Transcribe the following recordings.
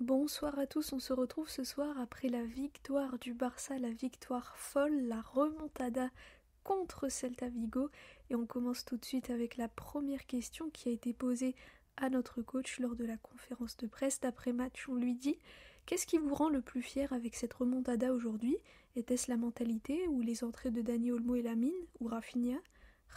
Bonsoir à tous, on se retrouve ce soir après la victoire du Barça, la victoire folle, la remontada contre Celta Vigo. Et on commence tout de suite avec la première question qui a été posée à notre coach lors de la conférence de presse d'après-match. On lui dit « Qu'est-ce qui vous rend le plus fier avec cette remontada aujourd'hui ? Était-ce la mentalité ou les entrées de Dani Olmo et Lamine ou Rafinha ?»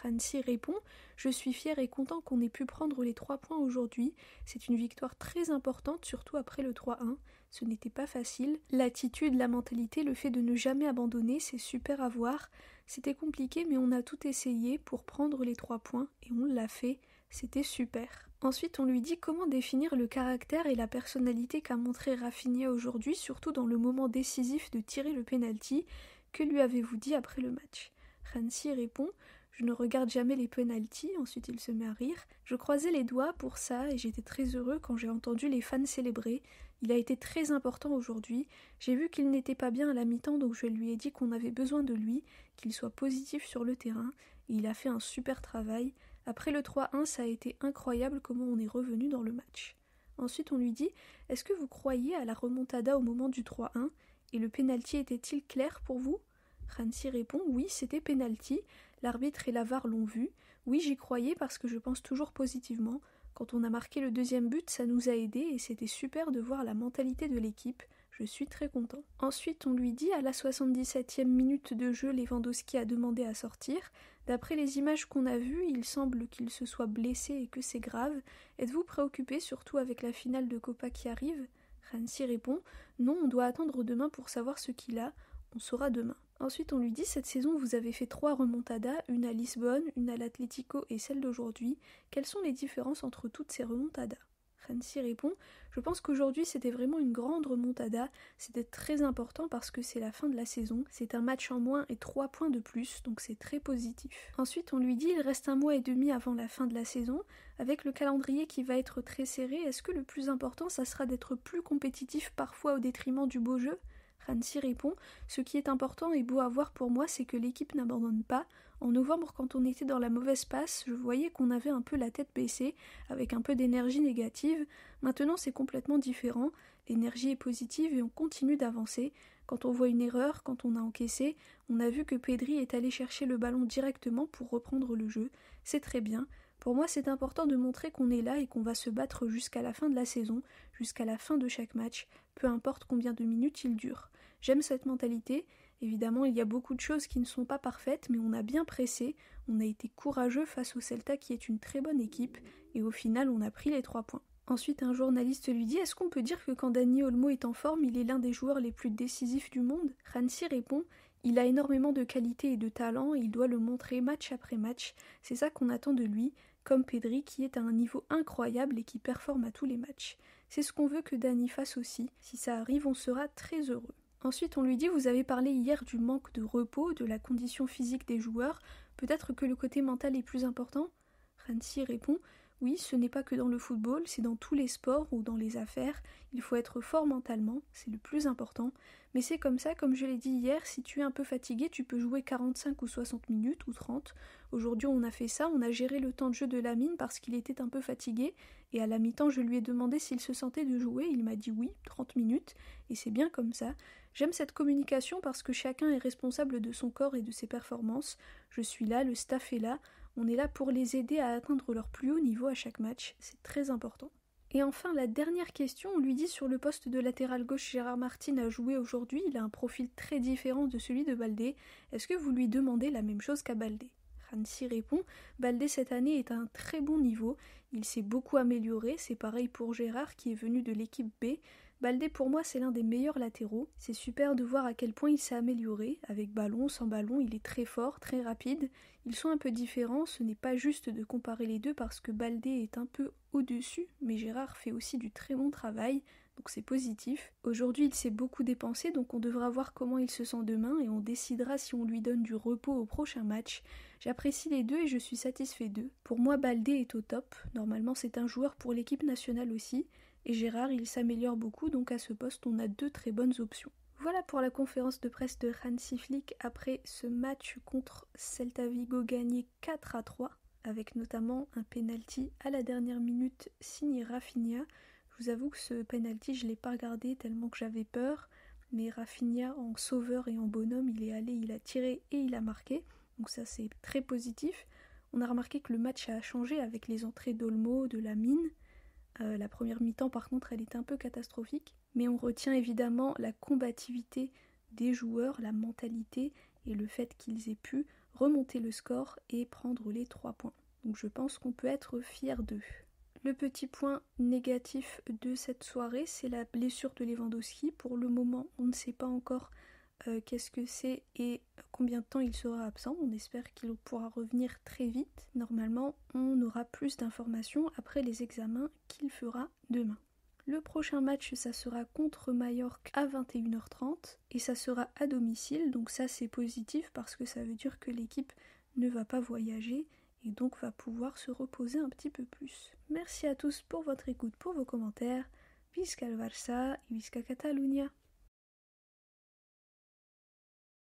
Hansi répond « Je suis fier et content qu'on ait pu prendre les 3 points aujourd'hui. C'est une victoire très importante, surtout après le 3-1. Ce n'était pas facile. L'attitude, la mentalité, le fait de ne jamais abandonner, c'est super à voir. C'était compliqué, mais on a tout essayé pour prendre les 3 points et on l'a fait. C'était super. » Ensuite, on lui dit comment définir le caractère et la personnalité qu'a montré Rafinha aujourd'hui, surtout dans le moment décisif de tirer le penalty. Que lui avez-vous dit après le match ? Hansi répond « Je ne regarde jamais les penaltys », ensuite il se met à rire. « Je croisais les doigts pour ça et j'étais très heureux quand j'ai entendu les fans célébrer. Il a été très important aujourd'hui. J'ai vu qu'il n'était pas bien à la mi-temps donc je lui ai dit qu'on avait besoin de lui, qu'il soit positif sur le terrain et il a fait un super travail. Après le 3-1, ça a été incroyable comment on est revenu dans le match. » Ensuite on lui dit « Est-ce que vous croyez à la remontada au moment du 3-1 et le penalty était-il clair pour vous ?» Hansi répond « Oui, c'était penalty. L'arbitre et la VAR l'ont vu. Oui, j'y croyais parce que je pense toujours positivement. Quand on a marqué le deuxième but, ça nous a aidés et c'était super de voir la mentalité de l'équipe. Je suis très content. » Ensuite, on lui dit à la 77e minute de jeu, Lewandowski a demandé à sortir. D'après les images qu'on a vues, il semble qu'il se soit blessé et que c'est grave. Êtes-vous préoccupé, surtout avec la finale de Copa qui arrive ? Hansi répond « Non, on doit attendre demain pour savoir ce qu'il a. On saura demain. » Ensuite, on lui dit « Cette saison, vous avez fait 3 remontadas, une à Lisbonne, une à l'Atlético et celle d'aujourd'hui. Quelles sont les différences entre toutes ces remontadas ?» Hansi répond « Je pense qu'aujourd'hui, c'était vraiment une grande remontada. C'était très important parce que c'est la fin de la saison. C'est un match en moins et 3 points de plus, donc c'est très positif. » Ensuite, on lui dit « Il reste 1 mois et demi avant la fin de la saison. Avec le calendrier qui va être très serré, est-ce que le plus important, ça sera d'être plus compétitif parfois au détriment du beau jeu ?» Hansi répond « Ce qui est important et beau à voir pour moi, c'est que l'équipe n'abandonne pas. En novembre, quand on était dans la mauvaise passe, je voyais qu'on avait un peu la tête baissée, avec un peu d'énergie négative. Maintenant, c'est complètement différent. L'énergie est positive et on continue d'avancer. Quand on voit une erreur, quand on a encaissé, on a vu que Pedri est allé chercher le ballon directement pour reprendre le jeu. C'est très bien. Pour moi, c'est important de montrer qu'on est là et qu'on va se battre jusqu'à la fin de la saison, jusqu'à la fin de chaque match, peu importe combien de minutes il dure. J'aime cette mentalité. Évidemment, il y a beaucoup de choses qui ne sont pas parfaites, mais on a bien pressé, on a été courageux face au Celta qui est une très bonne équipe, et au final, on a pris les 3 points. » Ensuite, un journaliste lui dit « Est-ce qu'on peut dire que quand Dani Olmo est en forme, il est l'un des joueurs les plus décisifs du monde ?» Hansi répond « Il a énormément de qualité et de talent, et il doit le montrer match après match. C'est ça qu'on attend de lui, comme Pedri qui est à un niveau incroyable et qui performe à tous les matchs. C'est ce qu'on veut que Dani fasse aussi. Si ça arrive, on sera très heureux. » Ensuite, on lui dit « Vous avez parlé hier du manque de repos, de la condition physique des joueurs. Peut-être que le côté mental est plus important ?» Hansi répond « Oui, ce n'est pas que dans le football, c'est dans tous les sports ou dans les affaires. Il faut être fort mentalement, c'est le plus important. Mais c'est comme ça, comme je l'ai dit hier, si tu es un peu fatigué, tu peux jouer 45 ou 60 minutes ou 30. Aujourd'hui, on a fait ça, on a géré le temps de jeu de Lamine parce qu'il était un peu fatigué. Et à la mi-temps, je lui ai demandé s'il se sentait de jouer. Il m'a dit oui, 30 minutes. Et c'est bien comme ça. J'aime cette communication parce que chacun est responsable de son corps et de ses performances. Je suis là, le staff est là. On est là pour les aider à atteindre leur plus haut niveau à chaque match. C'est très important. » Et enfin, la dernière question, on lui dit sur le poste de latéral gauche, Gérard Martin a joué aujourd'hui. Il a un profil très différent de celui de Baldé. Est-ce que vous lui demandez la même chose qu'à Baldé ? Hansi répond « Baldé cette année est à un très bon niveau, il s'est beaucoup amélioré, c'est pareil pour Gérard qui est venu de l'équipe B. Baldé pour moi c'est l'un des meilleurs latéraux, c'est super de voir à quel point il s'est amélioré, avec ballon, sans ballon, il est très fort, très rapide. Ils sont un peu différents, ce n'est pas juste de comparer les deux parce que Baldé est un peu au-dessus, mais Gérard fait aussi du très bon travail, donc c'est positif. Aujourd'hui il s'est beaucoup dépensé, donc on devra voir comment il se sent demain et on décidera si on lui donne du repos au prochain match. J'apprécie les deux et je suis satisfait d'eux. Pour moi Baldé est au top, normalement c'est un joueur pour l'équipe nationale aussi, et Gérard il s'améliore beaucoup, donc à ce poste on a 2 très bonnes options. Voilà pour la conférence de presse de Hansi Flick après ce match contre Celta Vigo gagné 4-3, avec notamment un penalty à la dernière minute signé Rafinha. Je vous avoue que ce penalty, je l'ai pas regardé tellement que j'avais peur, mais Rafinha en sauveur et en bonhomme, il est allé, il a tiré et il a marqué, donc ça c'est très positif. On a remarqué que le match a changé avec les entrées d'Olmo, de Lamine. La première mi-temps par contre elle était un peu catastrophique, mais on retient évidemment la combativité des joueurs, la mentalité et le fait qu'ils aient pu remonter le score et prendre les 3 points. Donc je pense qu'on peut être fier d'eux. Le petit point négatif de cette soirée, c'est la blessure de Lewandowski. Pour le moment, on ne sait pas encore qu'est-ce que c'est et combien de temps il sera absent. On espère qu'il pourra revenir très vite. Normalement, on aura plus d'informations après les examens qu'il fera demain. Le prochain match, ça sera contre Majorque à 21h30 et ça sera à domicile. Donc ça, c'est positif parce que ça veut dire que l'équipe ne va pas voyager et donc va pouvoir se reposer un petit peu plus. Merci à tous pour votre écoute, pour vos commentaires. Visca el Barça et Visca Catalunya.